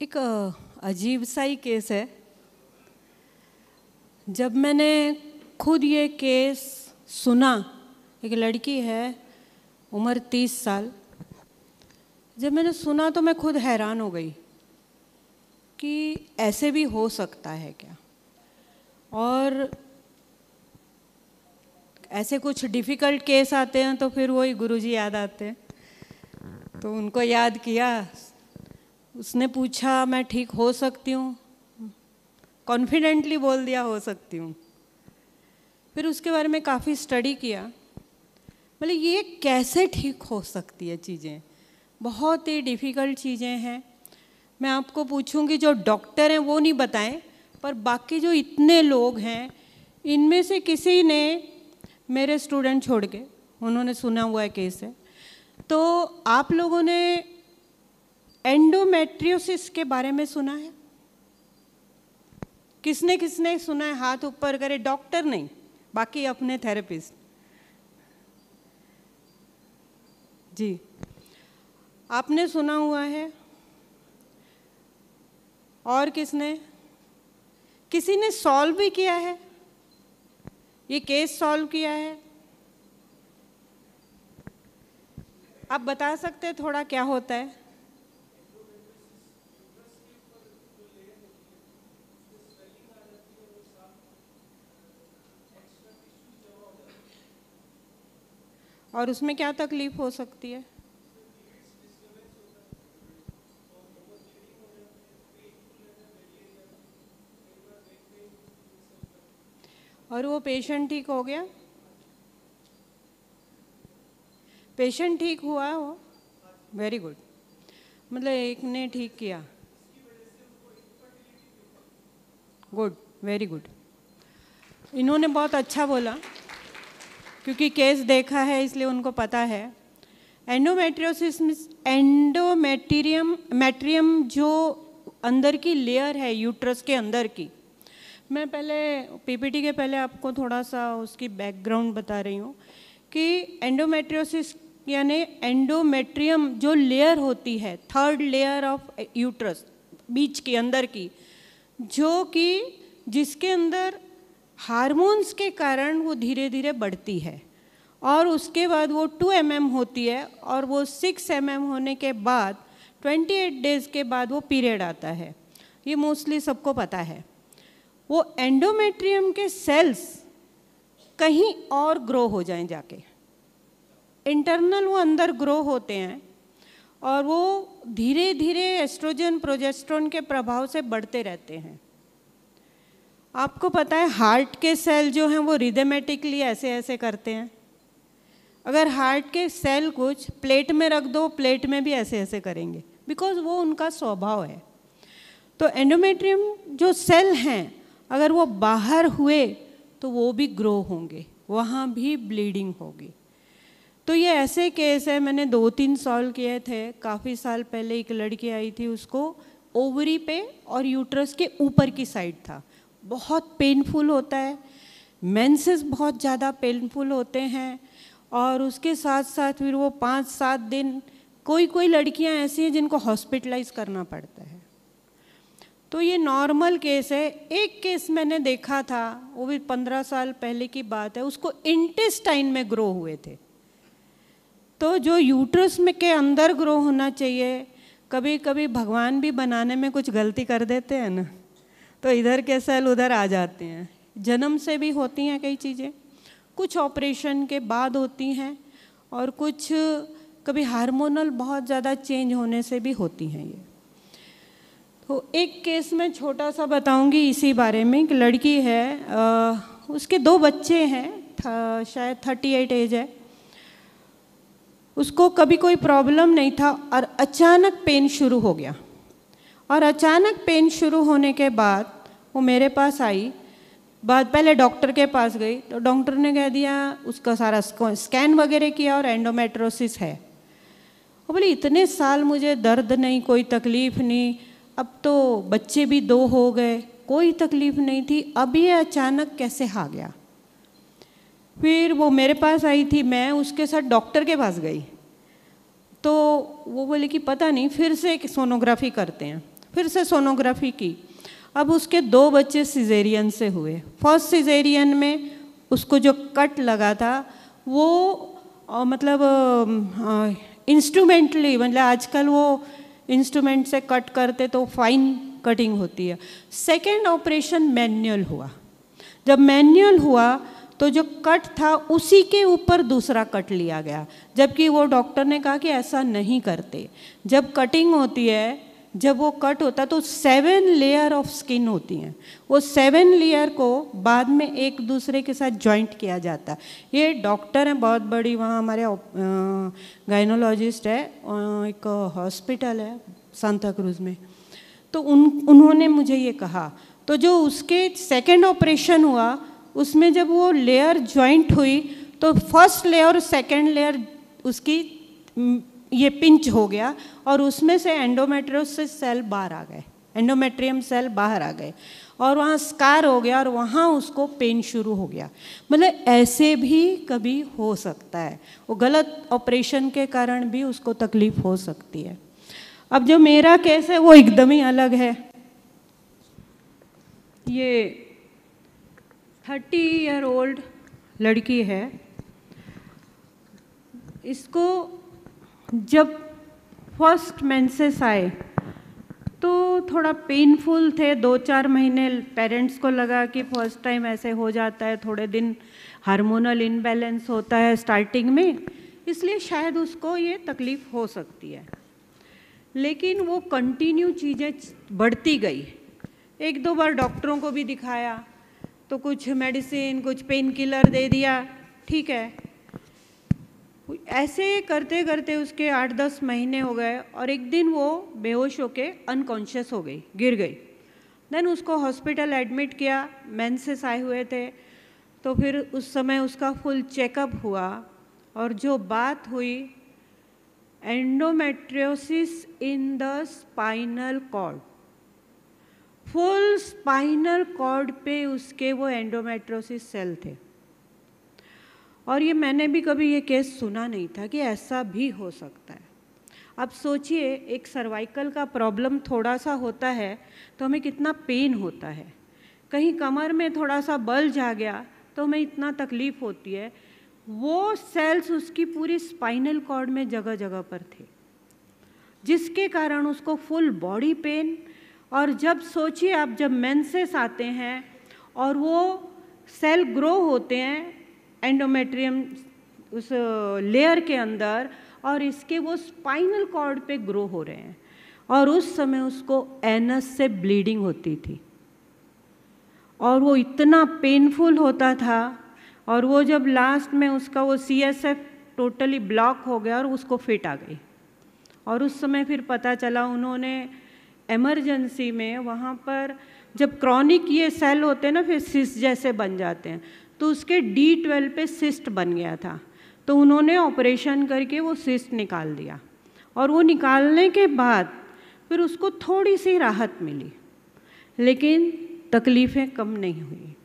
एक अजीब सा ही केस है। जब मैंने खुद ये केस सुना, एक लड़की है, उम्र 30 साल, जब मैंने सुना तो मैं खुद हैरान हो गई कि ऐसे भी हो सकता है क्या। और ऐसे कुछ डिफ़िकल्ट केस आते हैं तो फिर वही गुरुजी याद आते हैं, तो उनको याद किया। उसने पूछा मैं ठीक हो सकती हूँ, कॉन्फिडेंटली बोल दिया हो सकती हूँ। फिर उसके बारे में काफ़ी स्टडी किया, बोले ये कैसे ठीक हो सकती है चीज़ें, बहुत ही डिफ़िकल्ट चीज़ें हैं। मैं आपको पूछूंगी, जो डॉक्टर हैं वो नहीं बताएं, पर बाकी जो इतने लोग हैं इनमें से किसी ने, मेरे स्टूडेंट छोड़ के, उन्होंने सुना हुआ है केस है। तो आप लोगों ने एंडोमेट्रियोसिस के बारे में सुना है? किसने किसने सुना है? हाथ ऊपर करे। डॉक्टर नहीं, बाकी अपने थेरेपिस्ट। जी, आपने सुना हुआ है? और किसने? किसी ने सॉल्व भी किया है? ये केस सॉल्व किया है? आप बता सकते हैं थोड़ा क्या होता है? और उसमें क्या तकलीफ हो सकती है? और वो पेशेंट ठीक हो गया? पेशेंट ठीक हुआ हो? वेरी गुड, मतलब एक ने ठीक किया। Good, very good. इन्होंने बहुत अच्छा बोला, क्योंकि केस देखा है इसलिए उनको पता है। एंडोमेट्रियोसिस मैट्रियम जो अंदर की लेयर है यूट्रस के अंदर की, मैं पहले पीपीटी के पहले आपको थोड़ा सा उसकी बैकग्राउंड बता रही हूँ कि एंडोमेट्रियोसिस यानी एंडोमेट्रियम जो लेयर होती है, थर्ड लेयर ऑफ यूट्रस, बीच के अंदर की, जो कि जिसके अंदर हार्मोन्स के कारण वो धीरे धीरे बढ़ती है, और उसके बाद वो 2 mm होती है, और वो 6 mm होने के बाद 28 डेज़ के बाद वो पीरियड आता है। ये मोस्टली सबको पता है। वो एंडोमेट्रियम के सेल्स कहीं और ग्रो हो जाएं जाके, इंटरनल वो अंदर ग्रो होते हैं, और वो धीरे धीरे एस्ट्रोजन प्रोजेस्टेरोन के प्रभाव से बढ़ते रहते हैं। आपको पता है हार्ट के सेल जो हैं वो रिदमेटिकली ऐसे ऐसे करते हैं। अगर हार्ट के सेल कुछ प्लेट में रख दो, प्लेट में भी ऐसे ऐसे करेंगे, बिकॉज वो उनका स्वभाव है। तो एंडोमेट्रियम जो सेल हैं अगर वो बाहर हुए तो वो भी ग्रो होंगे, वहाँ भी ब्लीडिंग होगी। तो ये ऐसे केस है, मैंने 2-3 सॉल्व किए थे। काफ़ी साल पहले एक लड़की आई थी, उसको ओवरी पे और यूट्रस के ऊपर की साइड था। बहुत पेनफुल होता है, मेंसेस बहुत ज़्यादा पेनफुल होते हैं, और उसके साथ साथ फिर वो 5-7 दिन, कोई लड़कियां ऐसी हैं जिनको हॉस्पिटलाइज करना पड़ता है। तो ये नॉर्मल केस है। एक केस मैंने देखा था, वो भी 15 साल पहले की बात है, उसको इंटेस्टाइन में ग्रो हुए थे। तो जो यूट्रस में के अंदर ग्रो होना चाहिए, कभी कभी भगवान भी बनाने में कुछ गलती कर देते हैं ना, तो इधर के सेल उधर आ जाते हैं। जन्म से भी होती हैं कई चीज़ें, कुछ ऑपरेशन के बाद होती हैं, और कुछ कभी हार्मोनल बहुत ज़्यादा चेंज होने से भी होती हैं ये। तो एक केस मैं छोटा सा बताऊंगी इसी बारे में। एक लड़की है, उसके 2 बच्चे हैं, शायद 38 एज है। उसको कभी कोई प्रॉब्लम नहीं था, और अचानक पेन शुरू हो गया, और अचानक पेन शुरू होने के बाद वो मेरे पास आई। पहले डॉक्टर के पास गई, तो डॉक्टर ने कह दिया, उसका सारा स्कैन वगैरह किया और एंडोमेट्रोसिस है। वो बोली इतने साल मुझे दर्द नहीं, कोई तकलीफ़ नहीं, अब तो बच्चे भी 2 हो गए, कोई तकलीफ़ नहीं थी, अब ये अचानक कैसे आ गया। फिर वो मेरे पास आई थी, मैं उसके साथ डॉक्टर के पास गई, तो वो बोले कि पता नहीं, फिर से एक सोनोग्राफी करते हैं। फिर से सोनोग्राफी की। अब उसके 2 बच्चे सिजेरियन से हुए। फर्स्ट सिजेरियन में उसको जो कट लगा था वो मतलब इंस्ट्रूमेंटली, मतलब आजकल वो इंस्ट्रूमेंट से कट करते तो फाइन कटिंग होती है। सेकेंड ऑपरेशन मैन्युअल हुआ। जब मैन्युअल हुआ तो जो कट था उसी के ऊपर दूसरा कट लिया गया, जबकि वो डॉक्टर ने कहा कि ऐसा नहीं करते। जब कटिंग होती है, जब वो कट होता है तो 7 लेयर ऑफ स्किन होती हैं। वो 7 लेयर को बाद में एक दूसरे के साथ जॉइंट किया जाता है। ये डॉक्टर हैं बहुत बड़ी, वहाँ हमारे गायनोलॉजिस्ट है, एक हॉस्पिटल है सांता क्रूज में, तो उन्होंने मुझे ये कहा। तो जो उसके सेकेंड ऑपरेशन हुआ उसमें जब वो लेयर जॉइंट हुई तो फर्स्ट लेयर और सेकेंड लेयर उसकी ये पिंच हो गया और उसमें से एंडोमेट्रियोसिस सेल बाहर आ गए, एंडोमेट्रियम सेल बाहर आ गए और वहाँ स्कार हो गया और वहाँ उसको पेन शुरू हो गया। मतलब ऐसे भी कभी हो सकता है, वो गलत ऑपरेशन के कारण भी उसको तकलीफ हो सकती है। अब जो मेरा केस है वो एकदम ही अलग है। ये 30 ईयर ओल्ड लड़की है। इसको जब फर्स्ट मेंसेस आए तो थोड़ा पेनफुल थे, 2-4 महीने पेरेंट्स को लगा कि फर्स्ट टाइम ऐसे हो जाता है, थोड़े दिन हार्मोनल इनबैलेंस होता है स्टार्टिंग में, इसलिए शायद उसको ये तकलीफ़ हो सकती है। लेकिन वो कंटिन्यू चीज़ें बढ़ती गई। 1-2 बार डॉक्टरों को भी दिखाया तो कुछ मेडिसिन, कुछ पेन किलर दे दिया, ठीक है। ऐसे करते करते उसके 8-10 महीने हो गए और एक दिन वो बेहोश होके अनकॉन्शियस हो गई, गिर गई। देन उसको हॉस्पिटल एडमिट किया, मेंसेस आए हुए थे, तो फिर उस समय उसका फुल चेकअप हुआ और जो बात हुई, endometriosis in the spinal cord, full spinal cord पे उसके वो एंडोमेट्रियोसिस सेल थे। और ये मैंने भी कभी ये केस सुना नहीं था कि ऐसा भी हो सकता है। अब सोचिए, एक सर्वाइकल का प्रॉब्लम थोड़ा सा होता है तो हमें कितना पेन होता है, कहीं कमर में थोड़ा सा बल्ज आ गया तो हमें इतना तकलीफ होती है। वो सेल्स उसकी पूरी स्पाइनल कॉर्ड में जगह जगह पर थे, जिसके कारण उसको फुल बॉडी पेन। और जब सोचिए आप, जब मेंसेस आते हैं और वो सेल ग्रो होते हैं एंडोमेट्रियम उस लेयर के अंदर और इसके वो स्पाइनल कॉर्ड पे ग्रो हो रहे हैं, और उस समय उसको एनस से ब्लीडिंग होती थी और वो इतना पेनफुल होता था। और वो जब लास्ट में उसका वो CSF टोटली ब्लॉक हो गया और उसको फिट आ गई। और उस समय फिर पता चला, उन्होंने इमरजेंसी में वहाँ पर, जब क्रॉनिक ये सेल होते हैं ना फिर सिस्ट जैसे बन जाते हैं, तो उसके D12 पे सिस्ट बन गया था, तो उन्होंने ऑपरेशन करके वो सिस्ट निकाल दिया। और वो निकालने के बाद फिर उसको थोड़ी सी राहत मिली, लेकिन तकलीफ़ें कम नहीं हुई।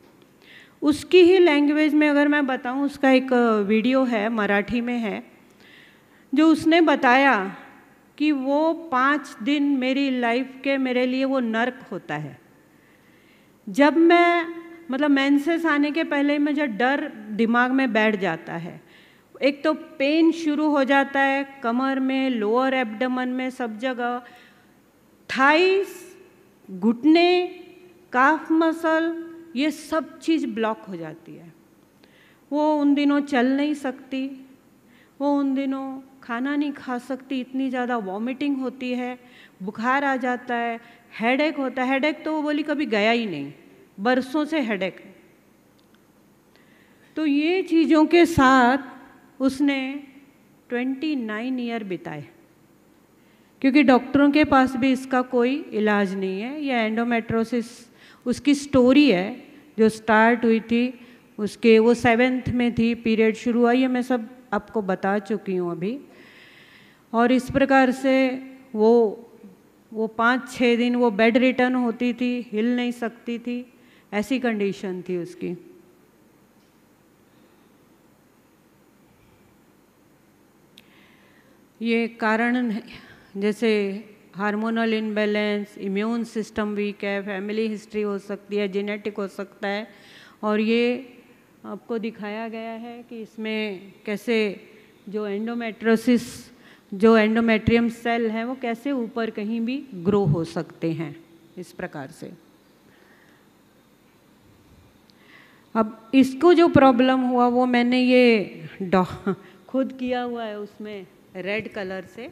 उसकी ही लैंग्वेज में अगर मैं बताऊं, उसका एक वीडियो है, मराठी में है, जो उसने बताया कि वो 5 दिन मेरी लाइफ के मेरे लिए वो नर्क होता है। जब मैं मतलब मेंसेस आने के पहले मुझे डर दिमाग में बैठ जाता है। एक तो पेन शुरू हो जाता है कमर में, लोअर एब्डोमेन में, सब जगह, थाइस, घुटने, काफ मसल, ये सब चीज़ ब्लॉक हो जाती है। वो उन दिनों चल नहीं सकती, वो उन दिनों खाना नहीं खा सकती, इतनी ज़्यादा वॉमिटिंग होती है, बुखार आ जाता है, हेडेक होता है। हेडेक तो वो बोली कभी गया ही नहीं, बरसों से हेडेक है। तो ये चीज़ों के साथ उसने 29 ईयर बिताए, क्योंकि डॉक्टरों के पास भी इसका कोई इलाज नहीं है। ये एंडोमेट्रोसिस उसकी स्टोरी है जो स्टार्ट हुई थी, उसके वो 7th में थी, पीरियड शुरू हुआ, ये मैं सब आपको बता चुकी हूँ अभी। और इस प्रकार से वो 5-6 दिन वो बेड रिटर्न होती थी, हिल नहीं सकती थी, ऐसी कंडीशन थी उसकी। ये कारण जैसे hormonal imbalance, immune system weak है, फैमिली हिस्ट्री हो सकती है, जेनेटिक हो सकता है। और ये आपको दिखाया गया है कि इसमें कैसे जो एंडोमेट्रोसिस, जो एंडोमेट्रियम सेल है वो कैसे ऊपर कहीं भी ग्रो हो सकते हैं इस प्रकार से। अब इसको जो प्रॉब्लम हुआ वो मैंने ये खुद किया हुआ है उसमें रेड कलर से,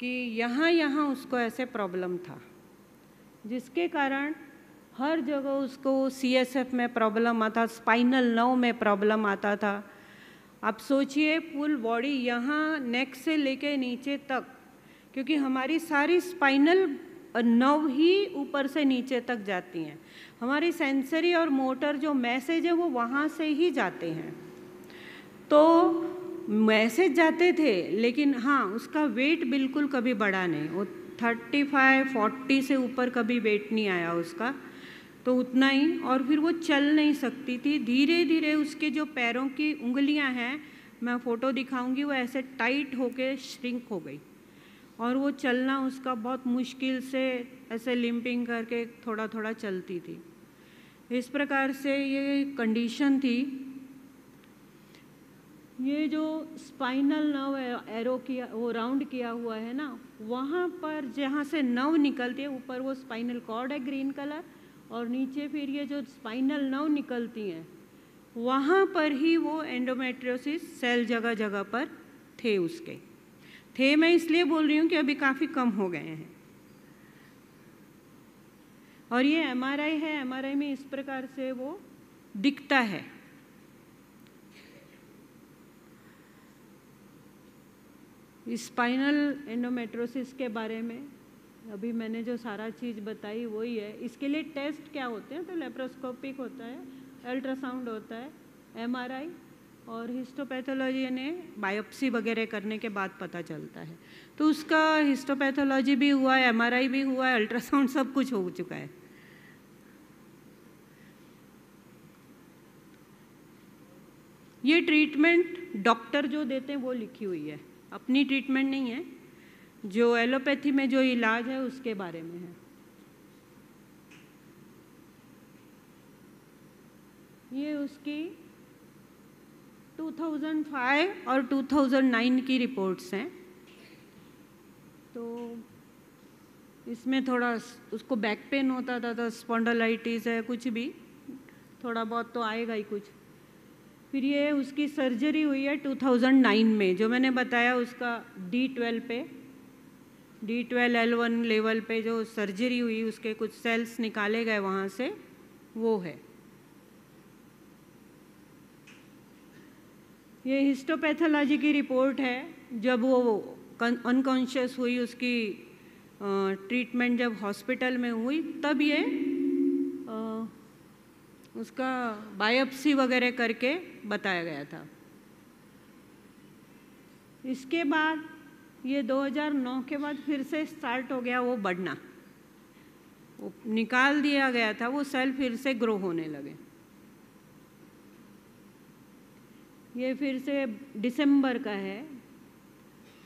कि यहाँ उसको ऐसे प्रॉब्लम था, जिसके कारण हर जगह उसको CSF में प्रॉब्लम आता, स्पाइनल नर्व में प्रॉब्लम आता था। आप सोचिए फुल बॉडी यहाँ नेक से लेके नीचे तक, क्योंकि हमारी सारी स्पाइनल नर्व ही ऊपर से नीचे तक जाती हैं। हमारी सेंसरी और मोटर जो मैसेज है वो वहाँ से ही जाते हैं। तो मैसेज जाते थे, लेकिन हाँ उसका वेट बिल्कुल कभी बढ़ा नहीं। वो 35-40 से ऊपर कभी वेट नहीं आया उसका, तो उतना ही। और फिर वो चल नहीं सकती थी। धीरे धीरे उसके जो पैरों की उंगलियां हैं, मैं फ़ोटो दिखाऊंगी, वो ऐसे टाइट होके श्रिंक हो गई, और वो चलना उसका बहुत मुश्किल से ऐसे लिम्पिंग करके थोड़ा थोड़ा चलती थी। इस प्रकार से ये कंडीशन थी। ये जो स्पाइनल नर्व एरो किया, वो राउंड किया हुआ है ना, वहाँ पर जहाँ से नर्व निकलती है, ऊपर वो स्पाइनल कॉर्ड है ग्रीन कलर, और नीचे फिर ये जो स्पाइनल नर्व निकलती हैं, वहाँ पर ही वो एंडोमेट्रियोसिस सेल जगह जगह पर थे उसके। थे मैं इसलिए बोल रही हूँ कि अभी काफ़ी कम हो गए हैं। और ये MRI है, MRI में इस प्रकार से वो दिखता है। स्पाइनल एंडोमेट्रोसिस के बारे में अभी मैंने जो सारा चीज़ बताई वही है। इसके लिए टेस्ट क्या होते हैं, तो लेप्रोस्कोपिक होता है, अल्ट्रासाउंड होता है, MRI और हिस्टोपैथोलॉजी ने बायोप्सी वगैरह करने के बाद पता चलता है। तो उसका हिस्टोपैथोलॉजी भी हुआ है, MRI भी हुआ है, अल्ट्रासाउंड सब कुछ हो चुका है। ये ट्रीटमेंट डॉक्टर जो देते हैं वो लिखी हुई है, अपनी ट्रीटमेंट नहीं है। जो एलोपैथी में जो इलाज है उसके बारे में है। ये उसकी 2005 और 2009 की रिपोर्ट्स हैं। तो इसमें थोड़ा उसको बैक पेन होता था, तो स्पॉन्डिलाइटिस है, कुछ भी थोड़ा बहुत तो आएगा ही कुछ। फिर ये उसकी सर्जरी हुई है 2009 में, जो मैंने बताया उसका D12 पे, D12L1 लेवल पे जो सर्जरी हुई, उसके कुछ सेल्स निकाले गए वहाँ से, वो है। ये हिस्टोपैथोलॉजी की रिपोर्ट है। जब वो अनकॉन्शियस हुई, उसकी ट्रीटमेंट जब हॉस्पिटल में हुई, तब ये उसका बायोप्सी वगैरह करके बताया गया था। इसके बाद ये 2009 के बाद फिर से स्टार्ट हो गया वो बढ़ना, वो निकाल दिया गया था, वो सेल फिर से ग्रो होने लगे। ये फिर से दिसंबर का है।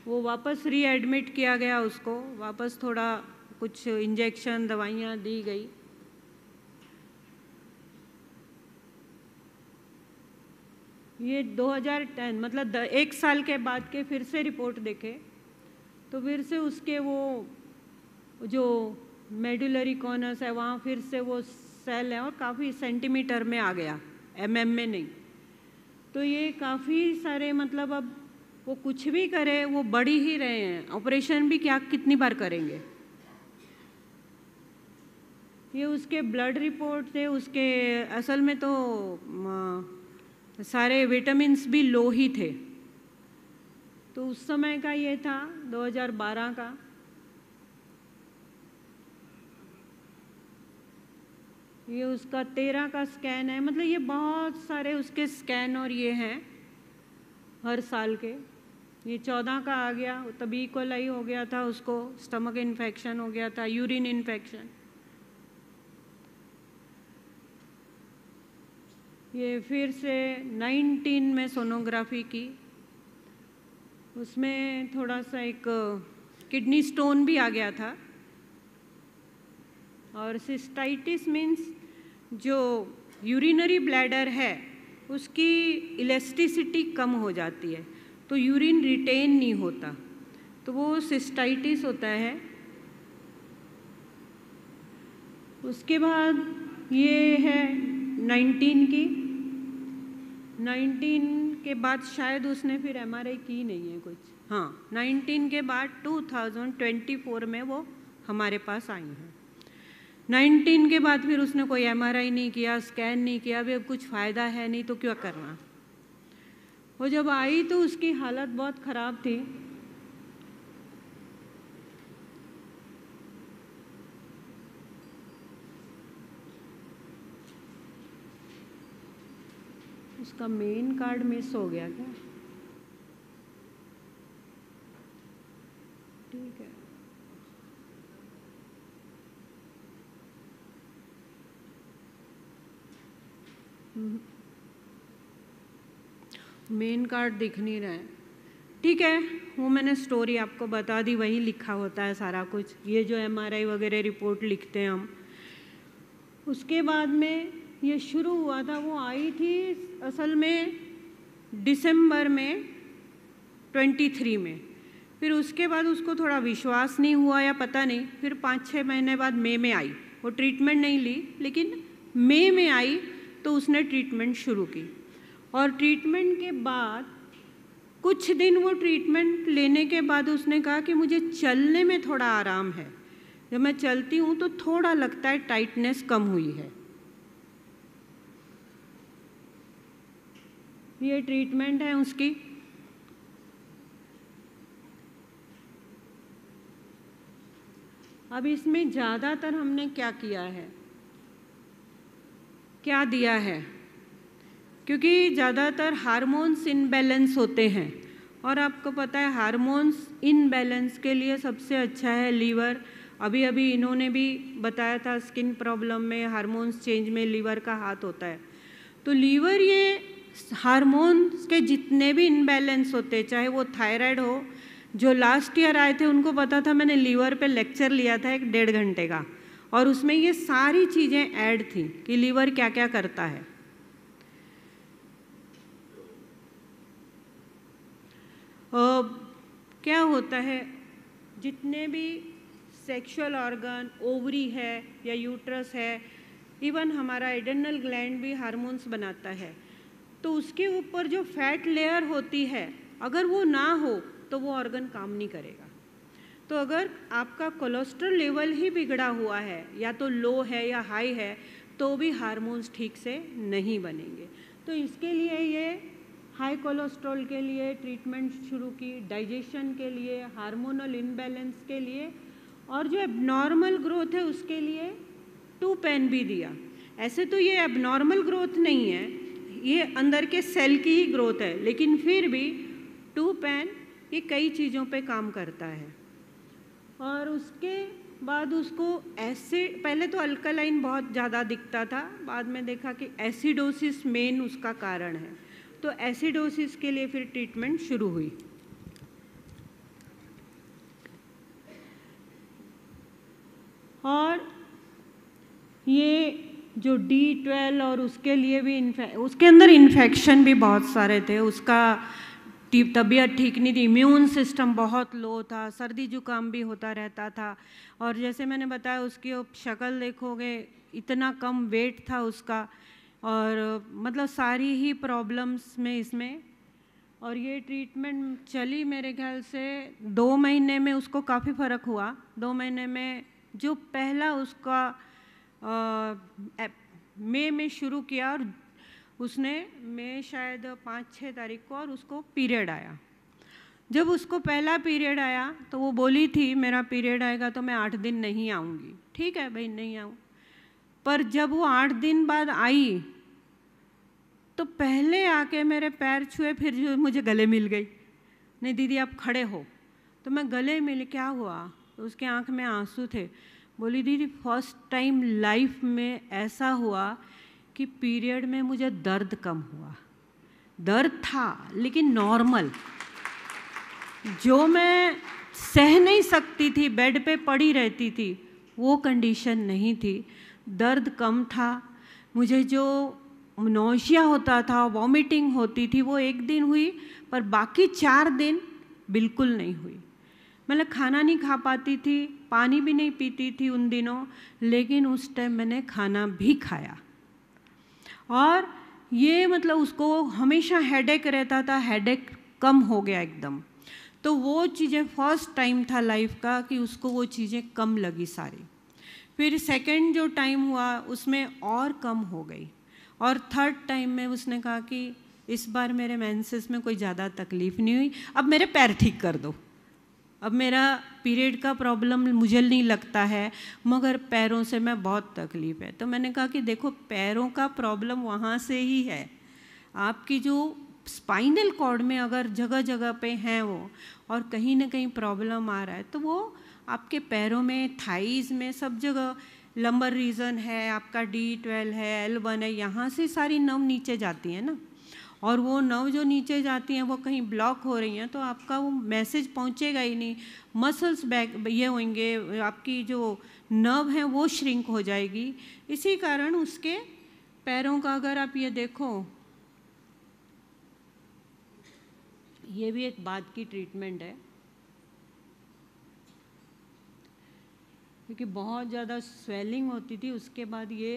वो वापस रीएडमिट किया गया, उसको वापस थोड़ा कुछ इंजेक्शन दवाइयाँ दी गई। ये 2010 मतलब 1 साल के बाद के फिर से रिपोर्ट देखे, तो फिर से उसके वो जो मेडुलरी कॉर्नस है वहाँ फिर से वो सेल है और काफ़ी सेंटीमीटर में आ गया, mm में नहीं। तो ये काफ़ी सारे, मतलब अब वो कुछ भी करे वो बढ़ ही रहे हैं। ऑपरेशन भी क्या कितनी बार करेंगे। ये उसके ब्लड रिपोर्ट थे, उसके असल में तो सारे विटामिन्स भी लो ही थे। तो उस समय का ये था 2012 का। ये उसका 13 का स्कैन है। मतलब ये बहुत सारे उसके स्कैन और ये हैं हर साल के। ये 14 का आ गया, तभी कोलाई हो गया था उसको, स्टमक इन्फेक्शन हो गया था, यूरिन इन्फेक्शन। ये फिर से 19 में सोनोग्राफी की, उसमें थोड़ा सा एक किडनी स्टोन भी आ गया था। और सिस्टाइटिस मीन्स जो यूरिनरी ब्लैडर है उसकी इलास्टिसिटी कम हो जाती है, तो यूरिन रिटेन नहीं होता, तो वो सिस्टाइटिस होता है। उसके बाद ये है 19 के बाद शायद उसने फिर एमआरआई की नहीं है कुछ, हाँ 19 के बाद 2024 में वो हमारे पास आई हैं। 19 के बाद फिर उसने कोई एमआरआई नहीं किया, स्कैन नहीं किया, अभी अब कुछ फ़ायदा है नहीं तो क्यों करना। वो जब आई तो उसकी हालत बहुत ख़राब थी। उसका मेन कार्ड मिस हो गया क्या? ठीक है, मेन कार्ड दिख नहीं रहा है। ठीक है, वो मैंने स्टोरी आपको बता दी, वही लिखा होता है सारा कुछ, ये जो एमआरआई वगैरह रिपोर्ट लिखते हैं हम। उसके बाद में ये शुरू हुआ था, वो आई थी असल में दिसंबर में 23 में, फिर उसके बाद उसको थोड़ा विश्वास नहीं हुआ या पता नहीं, फिर 5-6 महीने बाद मई में आई। वो ट्रीटमेंट नहीं ली, लेकिन मई में आई तो उसने ट्रीटमेंट शुरू की। और ट्रीटमेंट के बाद कुछ दिन वो ट्रीटमेंट लेने के बाद उसने कहा कि मुझे चलने में थोड़ा आराम है, जब मैं चलती हूँ तो थोड़ा लगता है टाइटनेस कम हुई है। ये ट्रीटमेंट है उसकी। अब इसमें ज़्यादातर हमने क्या किया है, क्या दिया है, क्योंकि ज़्यादातर हार्मोन्स इनबैलेंस होते हैं, और आपको पता है हार्मोन्स इनबैलेंस के लिए सबसे अच्छा है लीवर। अभी अभी इन्होंने भी बताया था स्किन प्रॉब्लम में, हार्मोन्स चेंज में लीवर का हाथ होता है। तो लीवर ये हार्मोन्स के जितने भी इनबैलेंस होते, चाहे वो थायराइड हो, जो लास्ट ईयर आए थे उनको पता था, मैंने लीवर पे लेक्चर लिया था 1-1.5 घंटे का, और उसमें ये सारी चीज़ें ऐड थी कि लीवर क्या क्या करता है। क्या होता है, जितने भी सेक्सुअल ऑर्गन, ओवरी है या यूट्रस है, इवन हमारा एड्रेनल ग्लैंड भी हार्मोन्स बनाता है, तो उसके ऊपर जो फैट लेयर होती है, अगर वो ना हो तो वो ऑर्गन काम नहीं करेगा। तो अगर आपका कोलेस्ट्रॉल लेवल ही बिगड़ा हुआ है, या तो लो है या हाई है, तो भी हार्मोन्स ठीक से नहीं बनेंगे। तो इसके लिए ये हाई कोलेस्ट्रॉल के लिए ट्रीटमेंट शुरू की, डाइजेशन के लिए, हार्मोनल इनबैलेंस के लिए, और जो एबनॉर्मल ग्रोथ है उसके लिए 2-पेन भी दिया। ऐसे तो ये एबनॉर्मल ग्रोथ नहीं है, ये अंदर के सेल की ही ग्रोथ है, लेकिन फिर भी 2-पेन ये कई चीज़ों पे काम करता है। और उसके बाद उसको एसिड, पहले तो अल्कलाइन बहुत ज़्यादा दिखता था, बाद में देखा कि एसिडोसिस मेन उसका कारण है, तो एसिडोसिस के लिए फिर ट्रीटमेंट शुरू हुई। और ये जो D12 और उसके लिए भी उसके अंदर इन्फेक्शन भी बहुत सारे थे, उसका तबीयत ठीक नहीं थी, इम्यून सिस्टम बहुत लो था, सर्दी जुकाम भी होता रहता था। और जैसे मैंने बताया उसकी शक्ल देखोगे, इतना कम वेट था उसका, और मतलब सारी ही प्रॉब्लम्स में इसमें। और ये ट्रीटमेंट चली मेरे ख्याल से 2 महीने में उसको काफ़ी फ़र्क हुआ। 2 महीने में जो पहला उसका मई में शुरू किया, और उसने मई शायद 5-6 तारीख को, और उसको पीरियड आया। जब उसको पहला पीरियड आया तो वो बोली थी मेरा पीरियड आएगा तो मैं 8 दिन नहीं आऊँगी। ठीक है भाई, नहीं आऊँ। पर जब वो 8 दिन बाद आई तो पहले आके मेरे पैर छुए, फिर जो मुझे गले मिल गई, नहीं दीदी आप खड़े हो, तो मैं गले मिल, क्या हुआ, तो उसके आँख में आंसू थे। बोली दीदी फर्स्ट टाइम लाइफ में ऐसा हुआ कि पीरियड में मुझे दर्द कम हुआ। दर्द था लेकिन नॉर्मल। जो मैं सह नहीं सकती थी, बेड पे पड़ी रहती थी, वो कंडीशन नहीं थी। दर्द कम था, मुझे जो नौशिया होता था, वॉमिटिंग होती थी, वो एक दिन हुई, पर बाकी 4 दिन बिल्कुल नहीं हुई। मतलब खाना नहीं खा पाती थी, पानी भी नहीं पीती थी उन दिनों, लेकिन उस टाइम मैंने खाना भी खाया। और ये मतलब उसको हमेशा हेडेक रहता था, हेडेक कम हो गया एकदम। तो वो चीज़ें फर्स्ट टाइम था लाइफ का कि उसको वो चीज़ें कम लगी सारी। फिर सेकंड जो टाइम हुआ उसमें और कम हो गई, और थर्ड टाइम में उसने कहा कि इस बार मेरे मेंसेस में कोई ज़्यादा तकलीफ़ नहीं हुई, अब मेरे पैर ठीक कर दो। अब मेरा पीरियड का प्रॉब्लम मुझे नहीं लगता है, मगर पैरों से मैं बहुत तकलीफ़ है। तो मैंने कहा कि देखो, पैरों का प्रॉब्लम वहाँ से ही है, आपकी जो स्पाइनल कॉर्ड में अगर जगह जगह पे हैं वो, और कहीं ना कहीं प्रॉब्लम आ रहा है, तो वो आपके पैरों में, थाइज़ में, सब जगह लंबर रीजन है, आपका D12 है, L1 है, यहाँ से सारी नर्व नीचे जाती है ना, और वो नर्व जो नीचे जाती हैं वो कहीं ब्लॉक हो रही हैं, तो आपका वो मैसेज पहुँचेगा ही नहीं। मसल्स बैक ये होंगे, आपकी जो नर्व है वो श्रिंक हो जाएगी। इसी कारण उसके पैरों का अगर आप ये देखो, ये भी एक बात की ट्रीटमेंट है, क्योंकि बहुत ज़्यादा स्वेलिंग होती थी। उसके बाद ये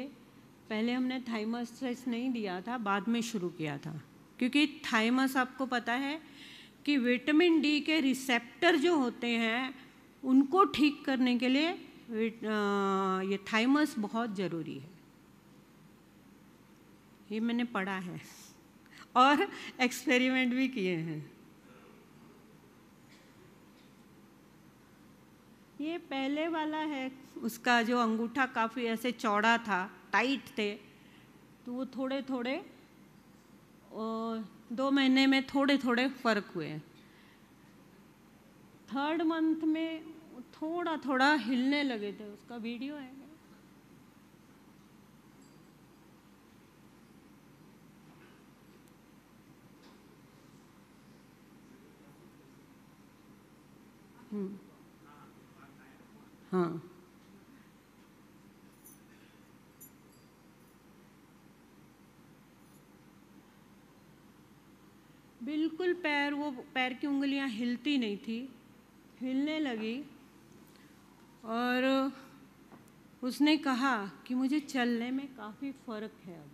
पहले हमने थाइमस स्ट्रेस नहीं दिया था, बाद में शुरू किया था, क्योंकि थाइमस आपको पता है कि विटामिन डी के रिसेप्टर जो होते हैं उनको ठीक करने के लिए ये थाइमस बहुत ज़रूरी है। ये मैंने पढ़ा है और एक्सपेरिमेंट भी किए हैं। ये पहले वाला है, उसका जो अंगूठा काफ़ी ऐसे चौड़ा था, टाइट थे, तो वो थोड़े थोड़े 2 महीने में थोड़े थोड़े फर्क हुए। थर्ड मंथ में थोड़ा थोड़ा हिलने लगे थे। उसका वीडियो है। हाँ, बिल्कुल पैर की उंगलियां हिलती नहीं थी, हिलने लगी, और उसने कहा कि मुझे चलने में काफ़ी फ़र्क है। अब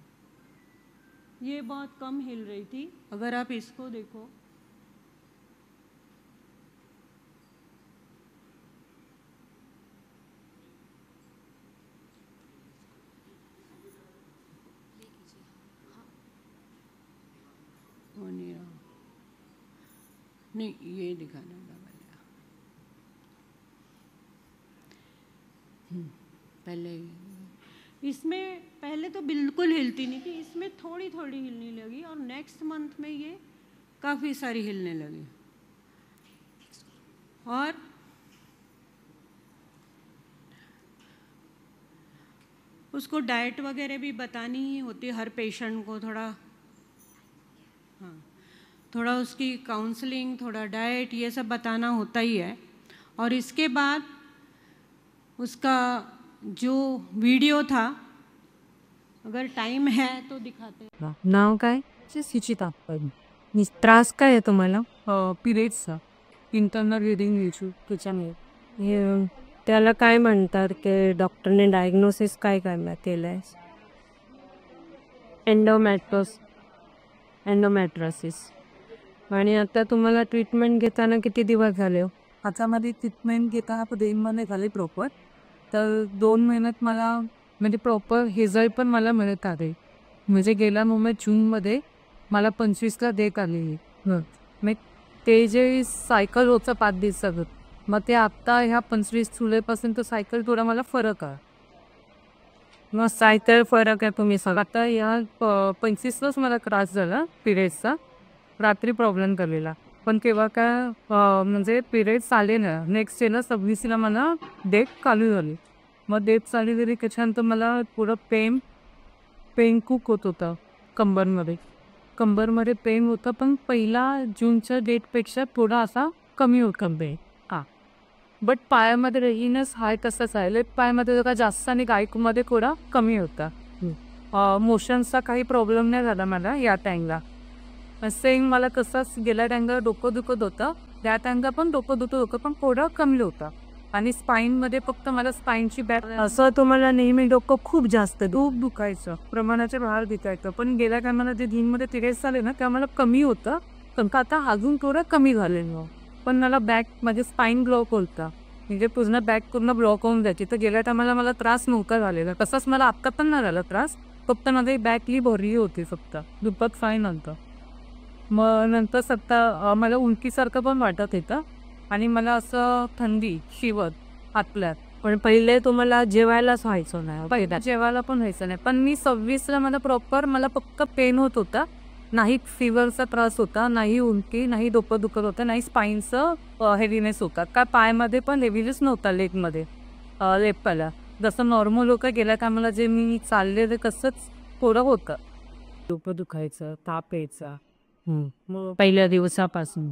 ये बहुत कम हिल रही थी, अगर आप इसको देखो, हो नहीं रहा, नहीं ये दिखाना डबल। पहले इसमें पहले तो बिल्कुल हिलती नहीं थी, इसमें थोड़ी थोड़ी हिलने लगी, और नेक्स्ट मंथ में ये काफ़ी सारी हिलने लगी। और उसको डाइट वगैरह भी बतानी ही होती है हर पेशेंट को, थोड़ा, हाँ, थोड़ा उसकी काउंसलिंग, थोड़ा डाइट, ये सब बताना होता ही है। और इसके बाद उसका जो वीडियो था, अगर टाइम है तो दिखाते हैं। नाव काय? सुचिता. त्रास काय आहे तुम्हाला? पिरियड्सचा इंटरनल रिडिंग इश्यू त्याच्यामुळे. त्याला काय म्हणतात की डॉक्टरने डायग्नोसिस काय काय केलंय? एंडोमेट्रोसिस. आणि आता तुम्हाला ट्रीटमेंट घेताना किती दिवस झाले हो? आता मध्ये ट्रीटमेंट घेताना 2 महिने झाले प्रॉपर. तर 2 महिन्यात मला म्हणजे प्रॉपर रिझल्ट पण मला मिळत आहे. म्हणजे गेल्या जूनमध्ये मला 25ला डेट आलेली. मग ते जे सायकल होतं 5 दिवसाचं, मग ते आता ह्या 25 जुलैपासून तो सायकल थोडा मला फरक आहे. मग सायकल फरक आहे तुम्ही सांगा. आता या 25लाच मला त्रास झाला पिरियड्सचा, रात्री प्रॉब्लेम झालेला. पण तेव्हा काय म्हणजे पिरियड्स आले ना, नेक्स्ट डेला 26ला मला डेट चालू झाली. मग डेट चालू झाली त्याच्यानंतर मला पुढं पेन खूप होत होता कंबरमध्ये पेन होतं, पण पहिला जूनच्या डेटपेक्षा थोडा असा कमी होत कमी हां. बट पायामध्ये रेजिनस आहे तसंच आहे. लेफ्ट पायामध्ये जरा जास्त आणि राईटमध्ये थोडा कमी होता. मोशन्सचा काही प्रॉब्लेम नाही झाला मला या टाईमला. सेम मला तसंच गेल्या टाईमला डोकं दुखत होतं. त्या टाईमला पण डोकं दुखत होतं, पण थोडं कमी होतं. आणि स्पाईनमध्ये फक्त मला स्पाईनची बॅक असं तुम्हाला नेहमी डोकं खूप जास्त खूप दुखायचं, प्रमाणाच्या बाहेर दुखायचं. पण गेल्या टायमाला जे जिममध्ये तिरेस झाले ना, तेव्हा मला कमी होतं. पण आता अजून थोडं कमी झालेलं. पण मला बॅक म्हणजे स्पाईन ब्लॉक होता, म्हणजे पूर्ण बॅक पूर्ण ब्लॉक होऊन जायची. तर गेल्या टायमाला मला त्रास नव्हता झालेला. तसाच मला आत्ता पण नाही झाला त्रास, फक्त माझी बॅक ही भरली होती फक्त. दुखत फाईन नंतर. मग नंतर सत्ता मला उलटीसारखं पण वाटत होतं आणि मला असं थंडी शिवत हातल्यात. पण पहिले तुम्हाला जेवायलाच व्हायचं नाही. पहिला जेवायला पण व्हायचं नाही. पण मी 26ला मला प्रॉपर मला फक्त पेन होत होता, नाही फिवरचा त्रास होता, नाही उलटी, नाही डोकं दुखत होतं, नाही स्पाईनचं हेवीनेस होता. काय पायामध्ये पण हेवीनेस नव्हता लेगमध्ये, लेफ्ट पायाला. जसं नॉर्मल लोकं गेल्या टायमाला जे मी चालले ते तसंच थोडं होतं. डोकं दुखायचं, ताप यायचा मग पहिल्या दिवसापासून.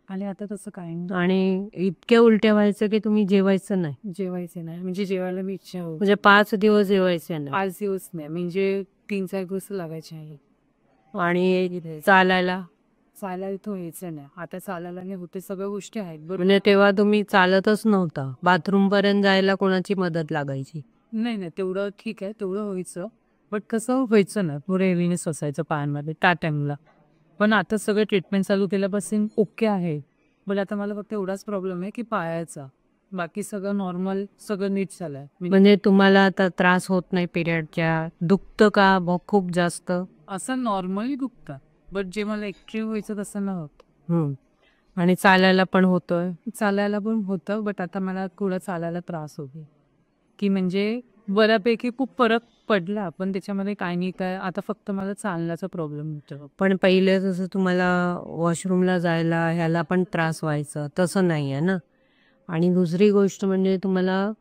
आणि आता तसं काही नाही. आणि इतक्या उलट्या व्हायचं की तुम्ही जेवायचं नाही. जेवायचे नाही, म्हणजे जेवायला मी इच्छा होती. म्हणजे 5 दिवस जेवायचे नाही. 5 दिवस नाही, म्हणजे 3-4 दिवस लागायचे आहे. आणि चालायला चालायला तो यायचं नाही. आता चालायला नाही होते, सगळ्या गोष्टी आहेत. म्हणजे तेव्हा तुम्ही चालतच नव्हता. बाथरूम पर्यंत जायला कोणाची मदत लागायची? नाही नाही, तेवढं ठीक आहे, तेवढं व्हायचं. बट कसं व्हायचं ना, पुढे हेवीनेस असायचं पायांमध्ये त्या टाईमला. पण आता सगळं ट्रीटमेंट चालू केल्यापासून ओके आहे. पण आता मला फक्त एवढाच प्रॉब्लेम आहे की पायाचा. बाकी सगळं नॉर्मल, सगळं नीट झालंय. म्हणजे तुम्हाला आता त्रास होत नाही पिरियडच्या? दुखतं का मग खूप जास्त? असं नॉर्मली दुखतं, बट जे मला ॲक्टिव्ह व्हायचं तसं न होत. आणि चालायला पण होतोय? चालायला पण होतं, बट आता मला थोडं चालायला त्रास होतो. की म्हणजे बऱ्यापैकी खूप फरक पडला, पण त्याच्यामध्ये काय नाही काय, आता फक्त मला चालण्याचा प्रॉब्लेम होतो. पण पहिले जसं तुम्हाला वॉशरूमला जायला ह्याला पण त्रास व्हायचा, तसं नाही आहे ना. आणि दुसरी गोष्ट म्हणजे तुम्हाला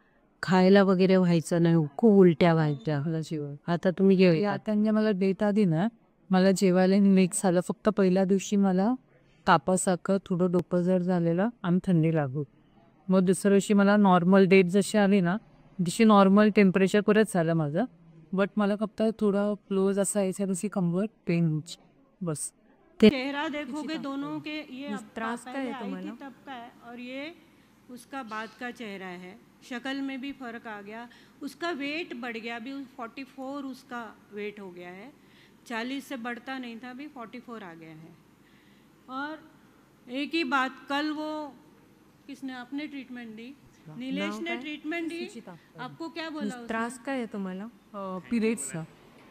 खायला वगैरे व्हायचं नाही, खूप उलट्या व्हायच्या. मला जेवण आता तुम्ही जेवता. त्यांनी मला डेट आधी ना, मला जेवायला मिक्स झालं. फक्त पहिल्या दिवशी मला तापासारखं थोडं डोकं जड झालेलं आणि थंडी लागू. मग दुसऱ्या दिवशी मला नॉर्मल डेट जशी आली ना, तशी नॉर्मल टेम्परेचर परत झालं माझं. बट मला फक्त थोडा क्लोज असा यायच्या दिवशी कंबर पेन होती, बस. चेहरा देखोगे दोनों के, ये अब त्रास का है पहले आई तुम्हाला? थी तब का है और ये उसका बाद का चेहरा है. शक्ल में भी फ़र्क आ गया, उसका वेट बढ़ गया. अभी 44 उसका वेट हो गया है. 40 से बढ़ता नहीं था, अभी 44 आ गया है. और एक ही बात, कल वो किसने आपने ट्रीटमेंट दी, नीलेश ने ट्रीटमेंट दी. आपको क्या बोला उसने? त्रास काय आहे तुम्हाला? पिरियड्सचा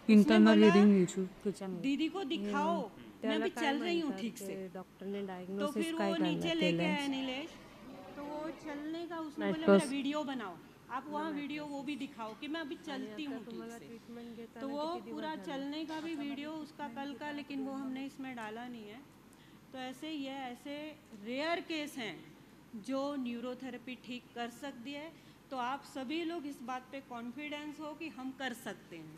इंटरनल बोला, ब्लीडिंग इशू. दीदी को दिखाओ, मैं भी चल रही हूँ ठीक से. डॉक्टरने तो डायग्नोसिस फिर काय वो नीचे करण्यात लेके केलंय? आया नीलेश, तो वो चलने का उसने बोला मेरा वीडियो बनाओ, आप वहाँ वीडियो वो भी दिखाओ कि मैं अभी चलती हूँ ठीक से. तो वो पूरा चलने का भी वीडियो उसका कल का, लेकिन वो हमने इसमें डाला नहीं है. तो ऐसे ये ऐसे रेयर केस हैं जो न्यूरोथेरेपी ठीक कर सकती है. तो आप सभी लोग इस बात पे कॉन्फिडेंस हो कि हम कर सकते हैं.